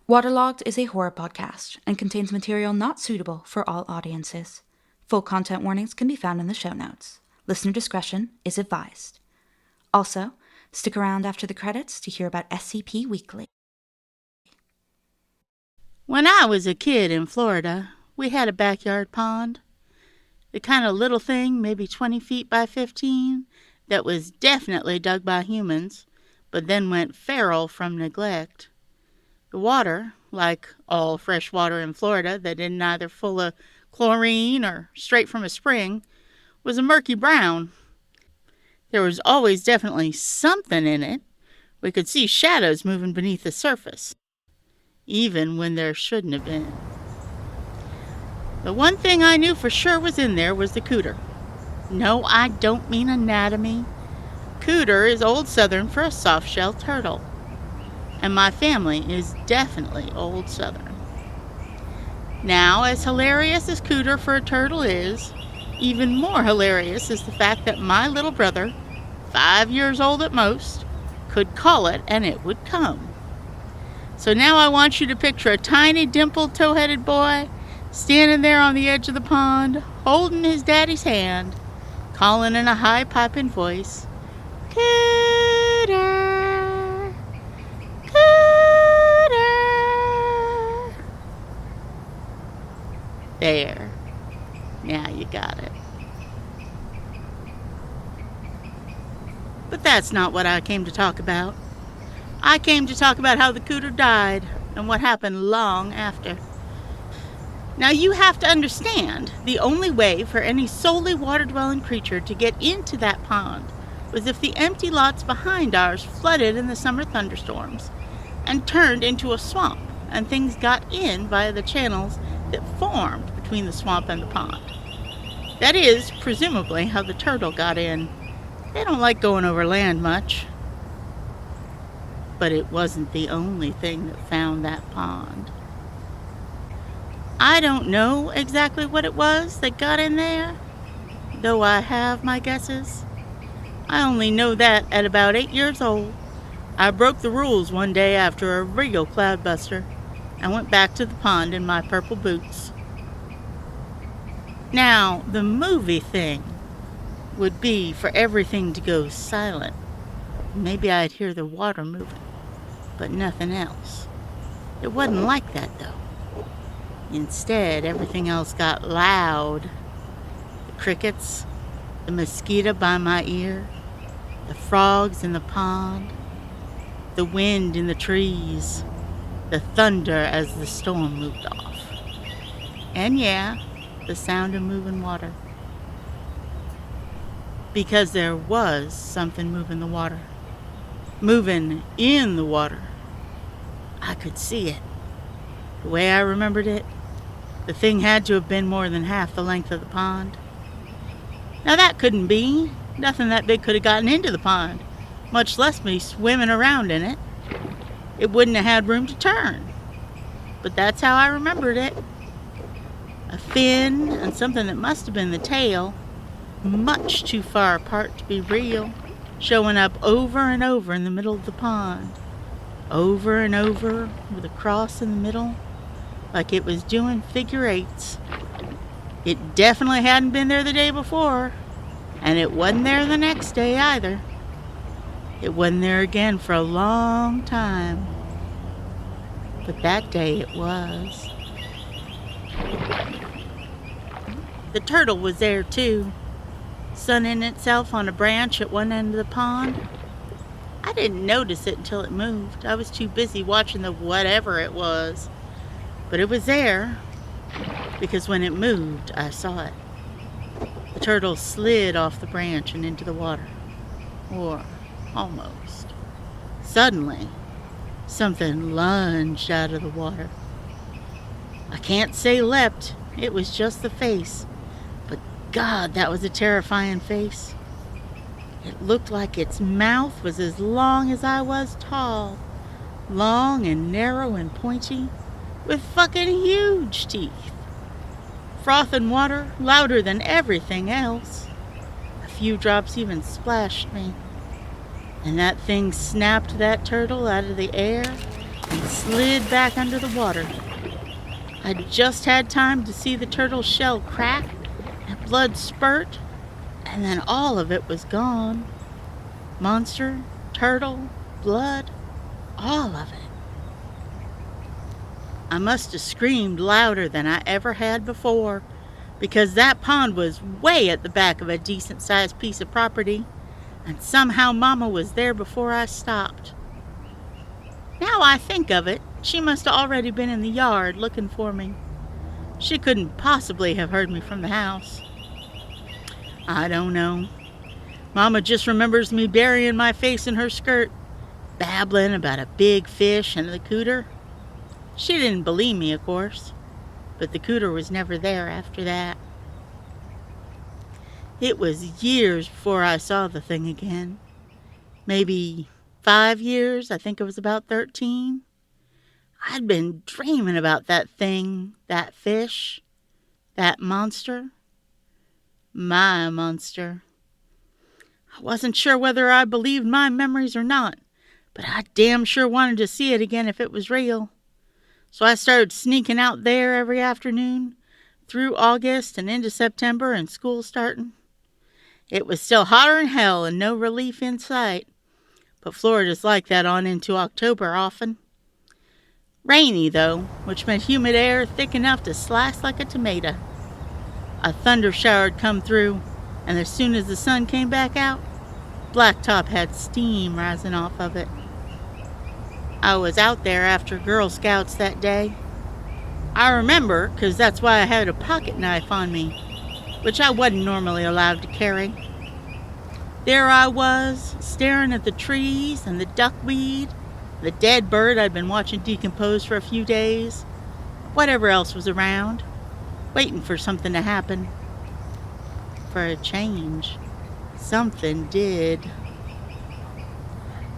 Waterlogged is a horror podcast and contains material not suitable for all audiences. Full content warnings can be found in the show notes. Listener discretion is advised. Also, stick around after the credits to hear about SCP Weekly. When I was a kid in Florida, we had a backyard pond. The kind of little thing, maybe 20 feet by 15, that was definitely dug by humans, but then went feral from neglect. The water, like all fresh water in Florida that isn't either full of chlorine or straight from a spring, was a murky brown. There was always definitely something in it. We could see shadows moving beneath the surface, even when there shouldn't have been. The one thing I knew for sure was in there was the cooter. No, I don't mean anatomy. Cooter is Old Southern for a soft-shell turtle. And my family is definitely Old Southern. Now, as hilarious as cooter for a turtle is, even more hilarious is the fact that my little brother, 5 years old at most, could call it and it would come. So now I want you to picture a tiny dimpled toe-headed boy standing there on the edge of the pond, holding his daddy's hand, calling in a high piping voice, "Cooter! Cooter!" There. Now you got it. But that's not what I came to talk about. I came to talk about how the cooter died and what happened long after. Now you have to understand, the only way for any solely water-dwelling creature to get into that pond was if the empty lots behind ours flooded in the summer thunderstorms and turned into a swamp, and things got in via the channels that formed between the swamp and the pond. That is, presumably, how the turtle got in. They don't like going over land much. But it wasn't the only thing that found that pond. I don't know exactly what it was that got in there, though I have my guesses. I only know that at about 8 years old, I broke the rules one day after a real cloudbuster and went back to the pond in my purple boots. Now, the movie thing would be for everything to go silent. Maybe I'd hear the water moving, but nothing else. It wasn't like that, though. Instead, everything else got loud. The crickets, the mosquito by my ear, the frogs in the pond, the wind in the trees, the thunder as the storm moved off. And yeah, the sound of moving water. Because there was something moving the water. Moving in the water. I could see it. The way I remembered it, the thing had to have been more than half the length of the pond. Now that couldn't be. Nothing that big could have gotten into the pond, much less me swimming around in it. It wouldn't have had room to turn. But that's how I remembered it. A fin and something that must have been the tail, much too far apart to be real, showing up over and over in the middle of the pond. Over and over with a cross in the middle, like it was doing figure eights. It definitely hadn't been there the day before, and it wasn't there the next day either. It wasn't there again for a long time, but that day it was. The turtle was there too, sunning itself on a branch at one end of the pond. I didn't notice it until it moved. I was too busy watching the whatever it was. But it was there, because when it moved, I saw it. The turtle slid off the branch and into the water. Or almost. Suddenly, something lunged out of the water. I can't say leapt. It was just the face. But God, that was a terrifying face. It looked like its mouth was as long as I was tall. Long and narrow and pointy, with fucking huge teeth. Frothing water, louder than everything else. A few drops even splashed me. And that thing snapped that turtle out of the air and slid back under the water. I just had time to see the turtle's shell crack and blood spurt, and then all of it was gone. Monster, turtle, blood, all of it. I must have screamed louder than I ever had before, because that pond was way at the back of a decent-sized piece of property, and somehow Mama was there before I stopped. Now I think of it, she must have already been in the yard looking for me. She couldn't possibly have heard me from the house. I don't know. Mama just remembers me burying my face in her skirt, babbling about a big fish and the cooter. She didn't believe me, of course, but the cooter was never there after that. It was years before I saw the thing again. Maybe 5 years. I think I was about 13. I'd been dreaming about that thing, that fish, that monster. My monster. I wasn't sure whether I believed my memories or not, but I damn sure wanted to see it again if it was real. So I started sneaking out there every afternoon, through August and into September and school starting. It was still hotter than hell and no relief in sight, but Florida's like that on into October often. Rainy, though, which meant humid air thick enough to slice like a tomato. A thunder shower had come through, and as soon as the sun came back out, Blacktop had steam rising off of it. I was out there after Girl Scouts that day. I remember, 'cause that's why I had a pocket knife on me, which I wasn't normally allowed to carry. There I was, staring at the trees and the duckweed, the dead bird I'd been watching decompose for a few days, whatever else was around, waiting for something to happen. For a change, something did.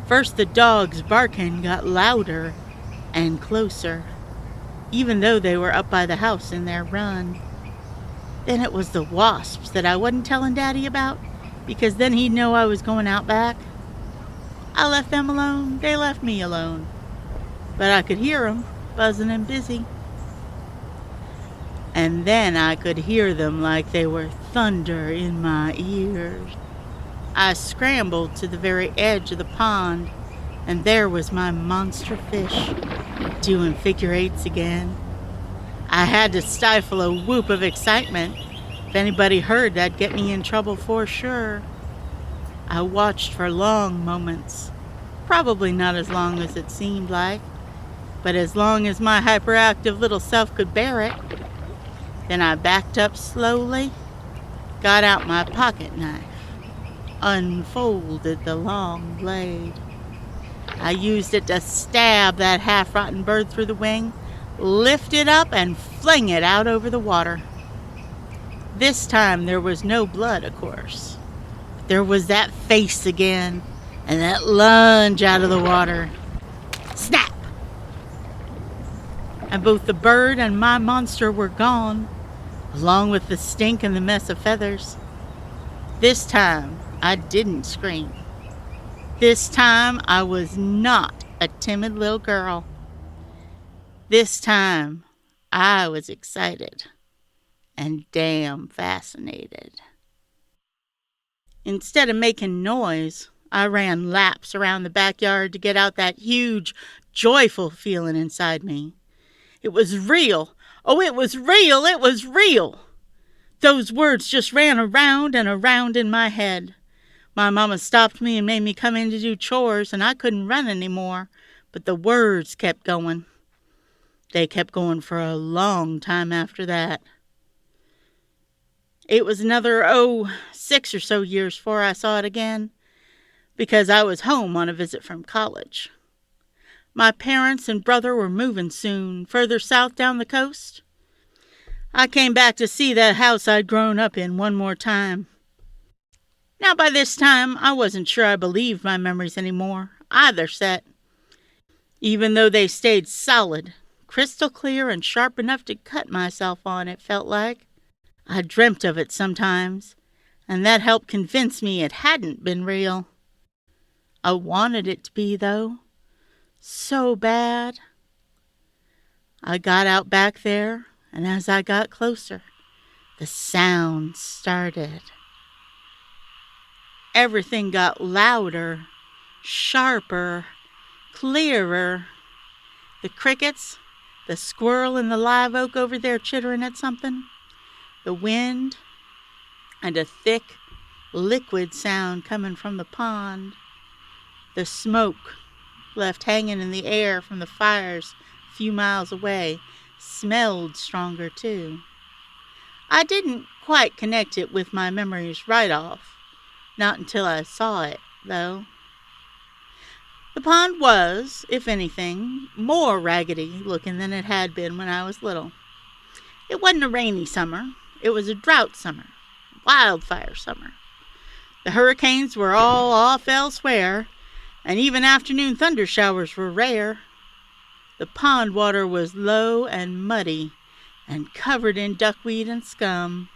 First, the dogs barking got louder and closer, even though they were up by the house in their run. Then it was the wasps that I wasn't telling Daddy about, because then he'd know I was going out back. I left them alone, they left me alone. But I could hear them, buzzing and busy. And then I could hear them like they were thunder in my ears. I scrambled to the very edge of the pond, and there was my monster fish, doing figure eights again. I had to stifle a whoop of excitement. If anybody heard, that'd get me in trouble for sure. I watched for long moments, probably not as long as it seemed like, but as long as my hyperactive little self could bear it. Then I backed up slowly, got out my pocket knife, unfolded the long blade. I used it to stab that half-rotten bird through the wing, lift it up, and fling it out over the water. This time there was no blood, of course. There was that face again, and that lunge out of the water. Snap! And both the bird and my monster were gone, along with the stink and the mess of feathers. This time, I didn't scream. This time, I was not a timid little girl. This time, I was excited and damn fascinated. Instead of making noise, I ran laps around the backyard to get out that huge, joyful feeling inside me. It was real. Oh, it was real. It was real. Those words just ran around and around in my head. My mama stopped me and made me come in to do chores, and I couldn't run anymore, but the words kept going. They kept going for a long time after that. It was another, 6 or so years before I saw it again, because I was home on a visit from college. My parents and brother were moving soon, further south down the coast. I came back to see that house I'd grown up in one more time. Now, by this time, I wasn't sure I believed my memories anymore, either set. Even though they stayed solid, crystal clear and sharp enough to cut myself on, it felt like. I dreamt of it sometimes, and that helped convince me it hadn't been real. I wanted it to be, though. So bad. I got out back there, and as I got closer, the sound started. Everything got louder, sharper, clearer. The crickets, the squirrel in the live oak over there chittering at something, the wind, and a thick, liquid sound coming from the pond. The smoke left hanging in the air from the fires a few miles away smelled stronger too. I didn't quite connect it with my memories right off. Not until I saw it, though. The pond was, if anything, more raggedy looking than it had been when I was little. It wasn't a rainy summer. It was a drought summer. Wildfire summer. The hurricanes were all off elsewhere, and even afternoon thunder showers were rare. The pond water was low and muddy and covered in duckweed and scum.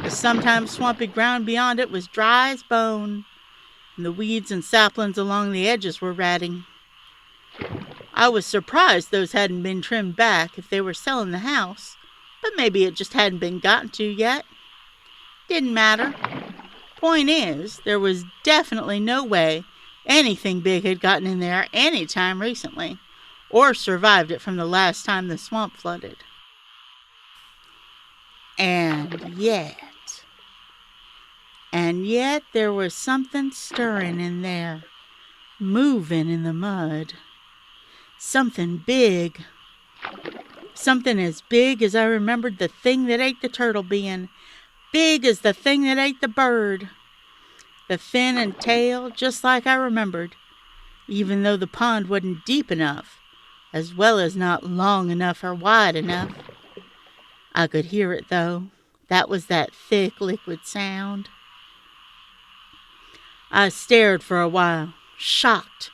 The sometimes swampy ground beyond it was dry as bone, and the weeds and saplings along the edges were ratting. I was surprised those hadn't been trimmed back if they were selling the house, but maybe it just hadn't been gotten to yet. Didn't matter. Point is, there was definitely no way anything big had gotten in there any time recently, or survived it from the last time the swamp flooded. And yet there was something stirring in there, moving in the mud. Something big. Something as big as I remembered the thing that ate the turtle being, big as the thing that ate the bird. The fin and tail, just like I remembered, even though the pond wasn't deep enough, as well as not long enough or wide enough. I could hear it, though. That was that thick, liquid sound. I stared for a while, shocked,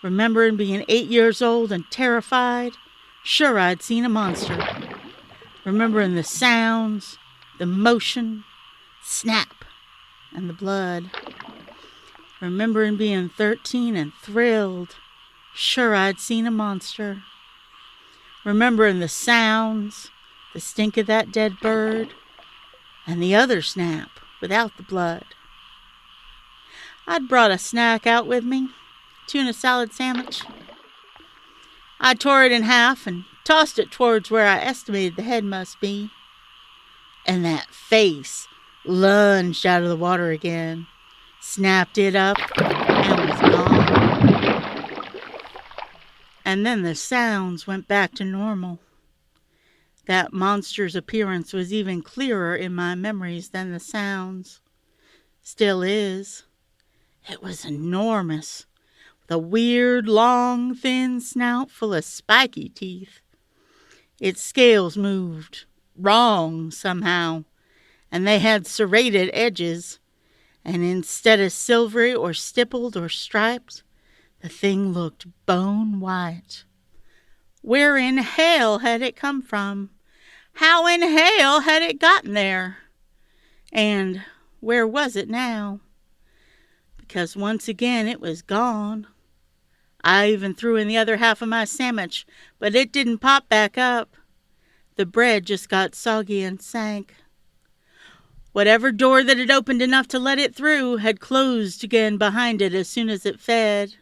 remembering being 8 years old and terrified, sure I'd seen a monster. Remembering the sounds, the motion, snap, and the blood. Remembering being 13 and thrilled, sure I'd seen a monster. Remembering the sounds, the stink of that dead bird, and the other snap without the blood. I'd brought a snack out with me, tuna salad sandwich. I tore it in half and tossed it towards where I estimated the head must be. And that face lunged out of the water again, snapped it up, and was gone. And then the sounds went back to normal. That monster's appearance was even clearer in my memories than the sounds. Still is. It was enormous, with a weird, long, thin snout full of spiky teeth. Its scales moved wrong somehow, and they had serrated edges, and instead of silvery or stippled or striped, the thing looked bone white. Where in hell had it come from? How in hell had it gotten there? And where was it now? Because once again it was gone. I even threw in the other half of my sandwich, but it didn't pop back up. The bread just got soggy and sank. Whatever door that had opened enough to let it through had closed again behind it as soon as it fed.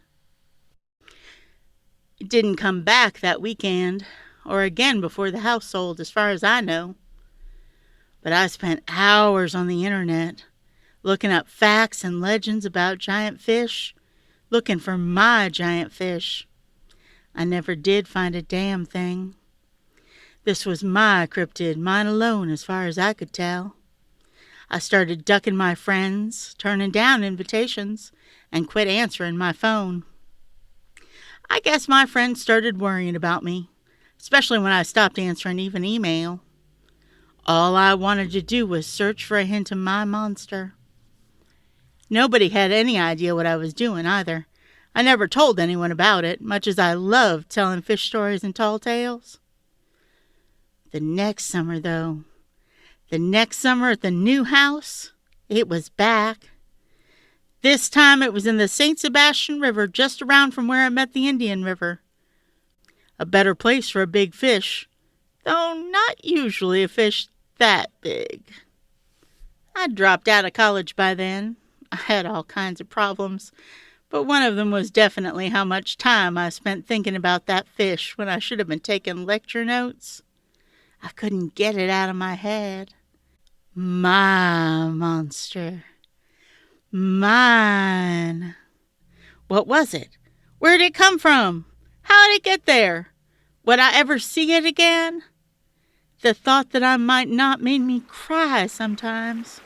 It didn't come back that weekend, or again before the house sold, as far as I know. But I spent hours on the internet, looking up facts and legends about giant fish, looking for my giant fish. I never did find a damn thing. This was my cryptid, mine alone as far as I could tell. I started ducking my friends, turning down invitations, and quit answering my phone. I guess my friends started worrying about me, especially when I stopped answering even email. All I wanted to do was search for a hint of my monster. Nobody had any idea what I was doing either. I never told anyone about it, much as I loved telling fish stories and tall tales. The next summer, though, the next summer at the new house, it was back. This time it was in the St. Sebastian River, just around from where I met the Indian River. A better place for a big fish, though not usually a fish that big. I'd dropped out of college by then. I had all kinds of problems, but one of them was definitely how much time I spent thinking about that fish when I should have been taking lecture notes. I couldn't get it out of my head. My monster. Mine. What was it? Where did it come from? How did it get there? Would I ever see it again? The thought that I might not made me cry sometimes.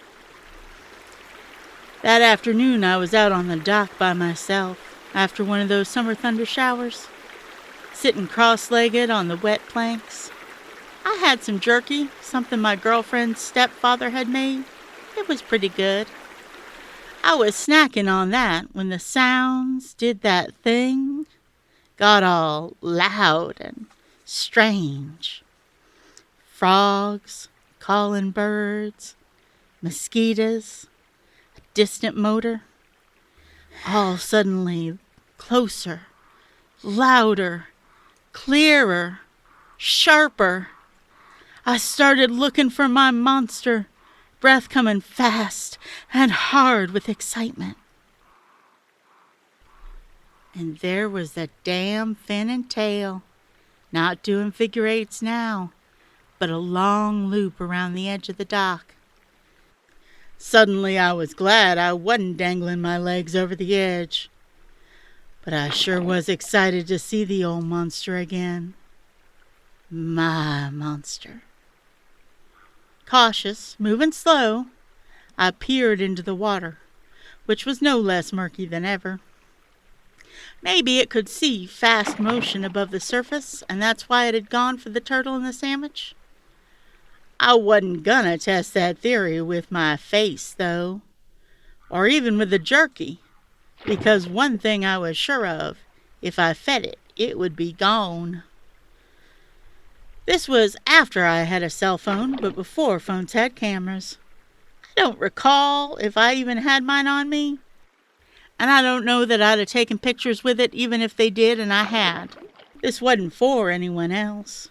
That afternoon I was out on the dock by myself after one of those summer thunder showers, sitting cross-legged on the wet planks. I had some jerky, something my girlfriend's stepfather had made. It was pretty good. I was snacking on that when the sounds did that thing, got all loud and strange. Frogs, calling birds, mosquitoes, a distant motor, all suddenly closer, louder, clearer, sharper. I started looking for my monster, breath coming fast and hard with excitement. And there was the damn fin and tail, not doing figure eights now, but a long loop around the edge of the dock. Suddenly I was glad I wasn't dangling my legs over the edge, but I sure was excited to see the old monster again. My monster. Cautious, moving slow, I peered into the water, which was no less murky than ever. Maybe it could see fast motion above the surface, and that's why it had gone for the turtle and the sandwich. I wasn't gonna test that theory with my face, though, or even with the jerky, because one thing I was sure of, if I fed it, it would be gone. This was after I had a cell phone, but before phones had cameras. I don't recall if I even had mine on me, and I don't know that I'd have taken pictures with it even if they did and I had. This wasn't for anyone else.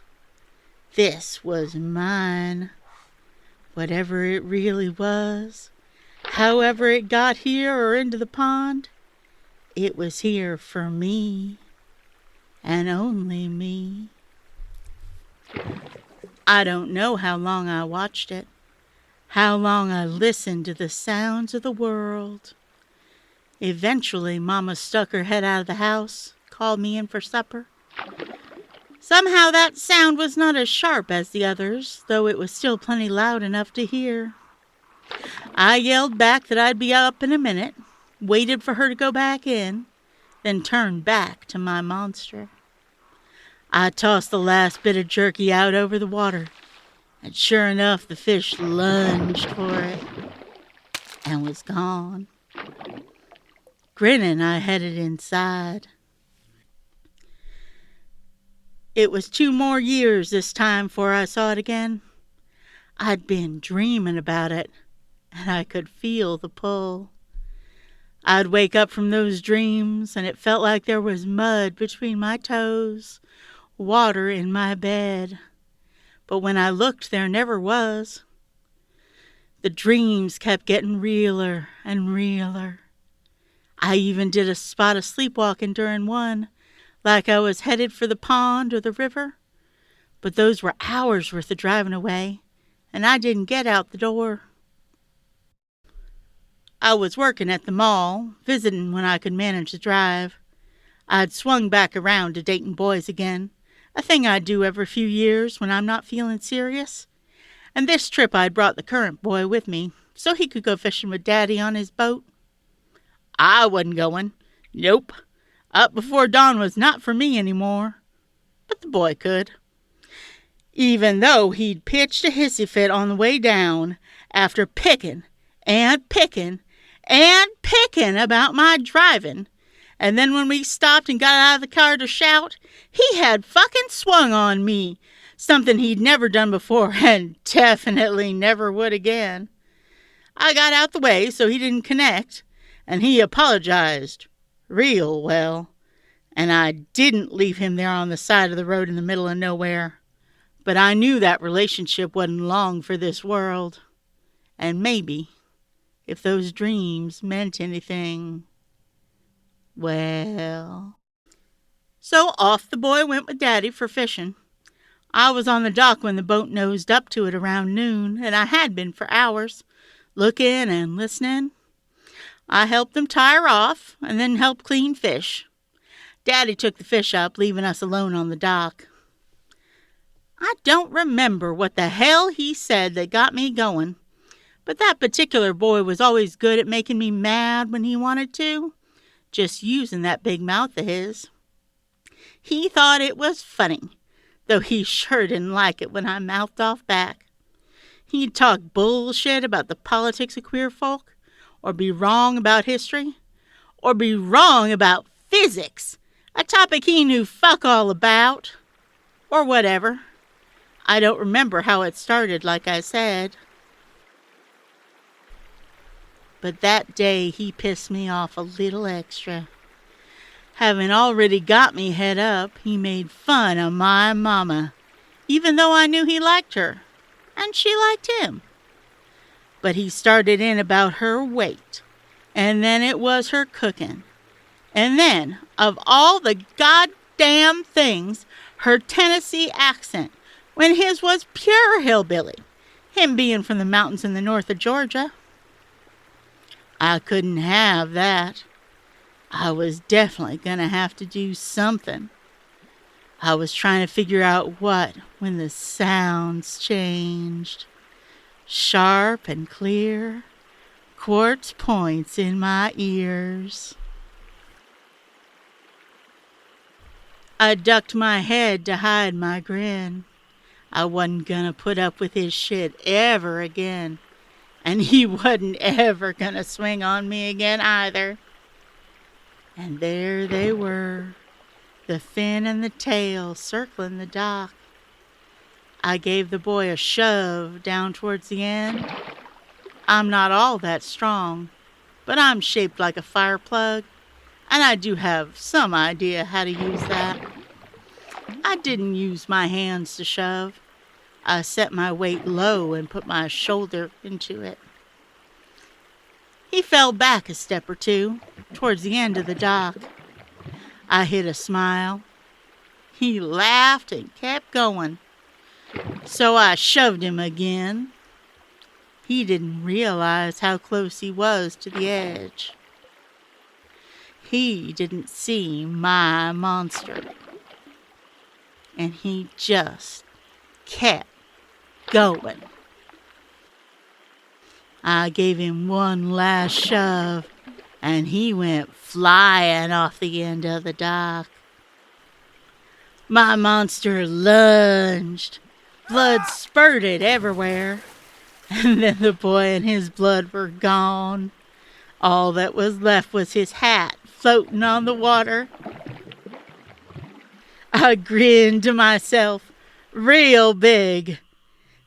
This was mine. Whatever it really was, however it got here or into the pond, it was here for me, and only me. I don't know how long I watched it, how long I listened to the sounds of the world. Eventually, Mama stuck her head out of the house, called me in for supper. Somehow that sound was not as sharp as the others, though it was still plenty loud enough to hear. I yelled back that I'd be up in a minute, waited for her to go back in, then turned back to my monster. I tossed the last bit of jerky out over the water, and sure enough, the fish lunged for it and was gone. Grinning, I headed inside. It was 2 more years this time before I saw it again. I'd been dreaming about it, and I could feel the pull. I'd wake up from those dreams, and it felt like there was mud between my toes, water in my bed. But when I looked, there never was. The dreams kept getting realer and realer. I even did a spot of sleepwalking during one, like I was headed for the pond or the river. But those were hours worth of driving away, and I didn't get out the door. I was working at the mall, visiting when I could manage the drive. I'd swung back around to dating boys again, a thing I do every few years when I'm not feeling serious. And this trip I'd brought the current boy with me, so he could go fishing with Daddy on his boat. I wasn't going. Nope. Up before dawn was not for me anymore. But the boy could. Even though he'd pitched a hissy fit on the way down after picking and picking and picking about my driving. And then when we stopped and got out of the car to shout, he had fucking swung on me. Something he'd never done before and definitely never would again. I got out the way so he didn't connect, and he apologized real well, and I didn't leave him there on the side of the road in the middle of nowhere. But I knew that relationship wasn't long for this world, and maybe, if those dreams meant anything, well... So off the boy went with Daddy for fishing. I was on the dock when the boat nosed up to it around noon, and I had been for hours, looking and listening. I helped them tie her off, and then helped clean fish. Daddy took the fish up, leaving us alone on the dock. I don't remember what the hell he said that got me going, but that particular boy was always good at making me mad when he wanted to, just using that big mouth of his. He thought it was funny, though he sure didn't like it when I mouthed off back. He'd talk bullshit about the politics of queer folk, or be wrong about history, or be wrong about physics, a topic he knew fuck all about, or whatever. I don't remember how it started, like I said. But that day he pissed me off a little extra. Having already got me head up, he made fun of my mama, even though I knew he liked her, and she liked him. But he started in about her weight, and then it was her cooking. And then, of all the goddamn things, her Tennessee accent, when his was pure hillbilly, him being from the mountains in the north of Georgia. I couldn't have that. I was definitely going to have to do something. I was trying to figure out what when the sounds changed. Sharp and clear, quartz points in my ears. I ducked my head to hide my grin. I wasn't gonna put up with his shit ever again. And he wasn't ever gonna swing on me again either. And there they were, the fin and the tail circling the dock. I gave the boy a shove down towards the end. I'm not all that strong, but I'm shaped like a fire plug, and I do have some idea how to use that. I didn't use my hands to shove. I set my weight low and put my shoulder into it. He fell back a step or two, towards the end of the dock. I hid a smile. He laughed and kept going. So I shoved him again. He didn't realize how close he was to the edge. He didn't see my monster. And he just kept going. I gave him one last shove, and he went flying off the end of the dock. My monster lunged. Blood spurted everywhere, and then the boy and his blood were gone. All that was left was his hat floating on the water. I grinned to myself real big,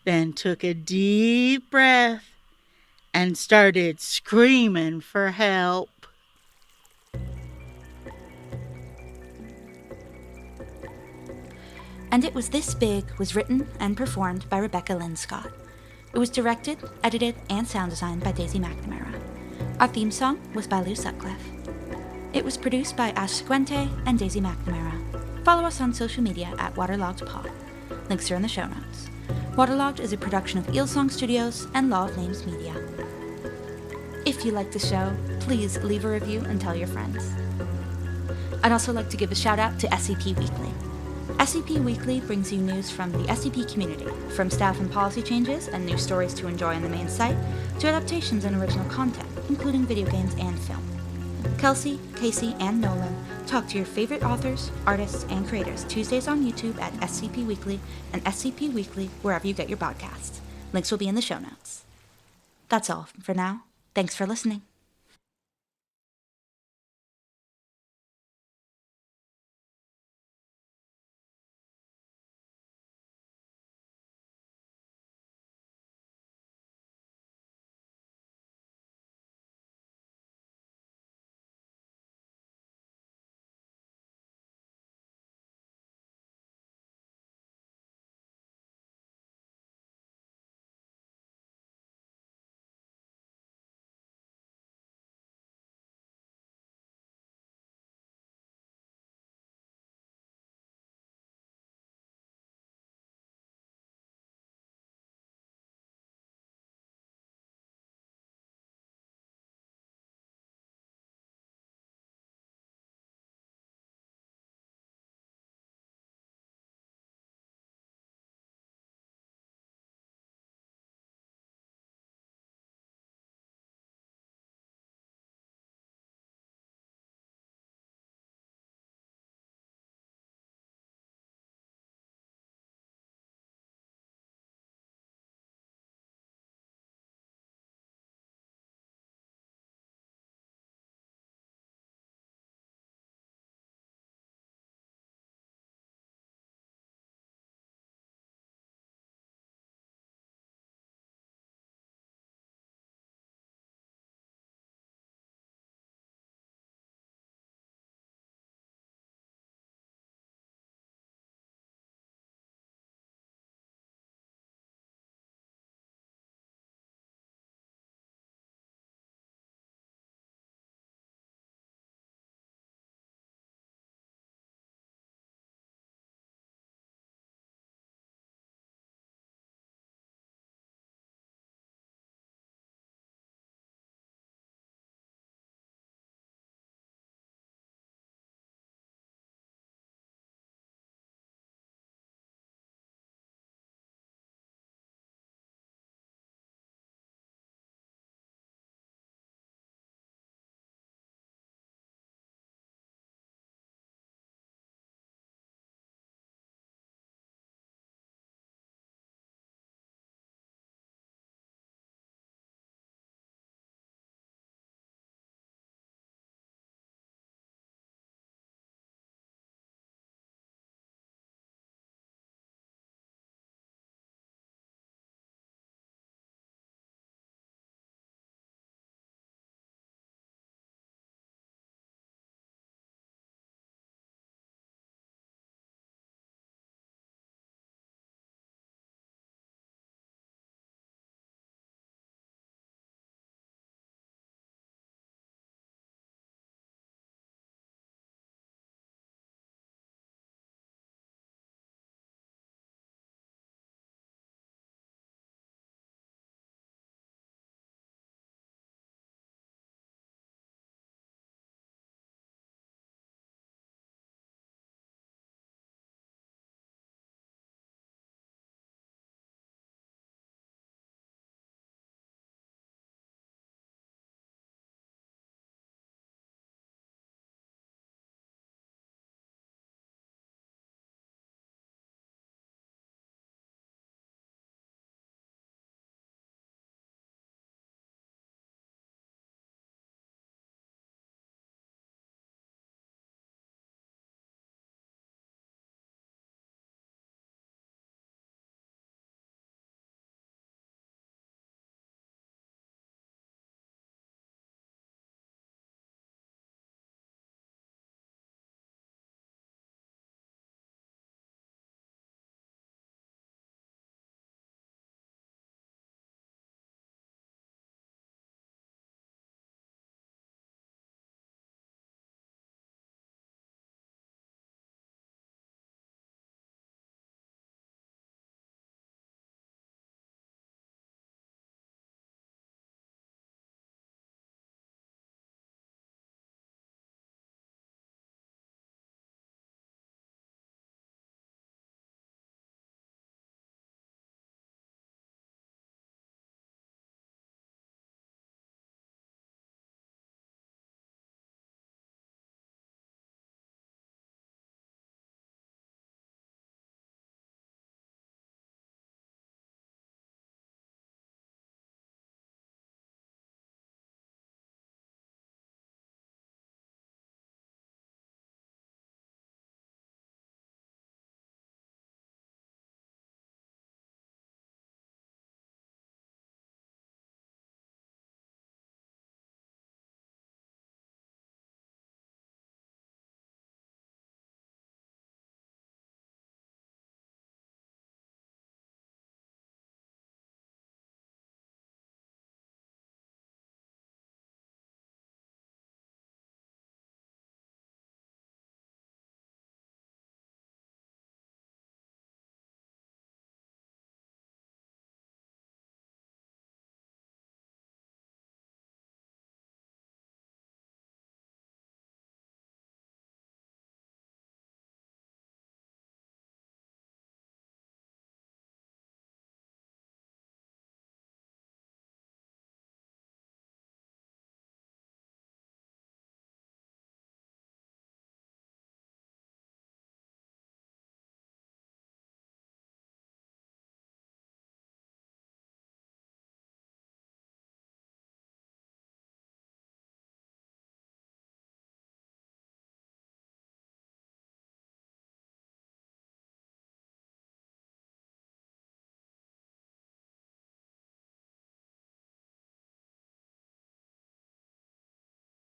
then took a deep breath and started screaming for help. And It Was This Big was written and performed by Rebecca Lynde-Scott. It was directed, edited, and sound designed by Daisy McNamara. Our theme song was by Lou Sutcliffe. It was produced by Ash Seguente and Daisy McNamara. Follow us on social media at WaterloggedPod. Links are in the show notes. Waterlogged is a production of Eelsong Studios and Law of Names Media. If you like the show, please leave a review and tell your friends. I'd also like to give a shout out to SCP Weekly. SCP Weekly brings you news from the SCP community, from staff and policy changes and new stories to enjoy on the main site, to adaptations and original content, including video games and film. Kelsey, Casey, and Nolan talk to your favorite authors, artists, and creators Tuesdays on YouTube at SCP Weekly and SCP Weekly wherever you get your podcasts. Links will be in the show notes. That's all for now. Thanks for listening.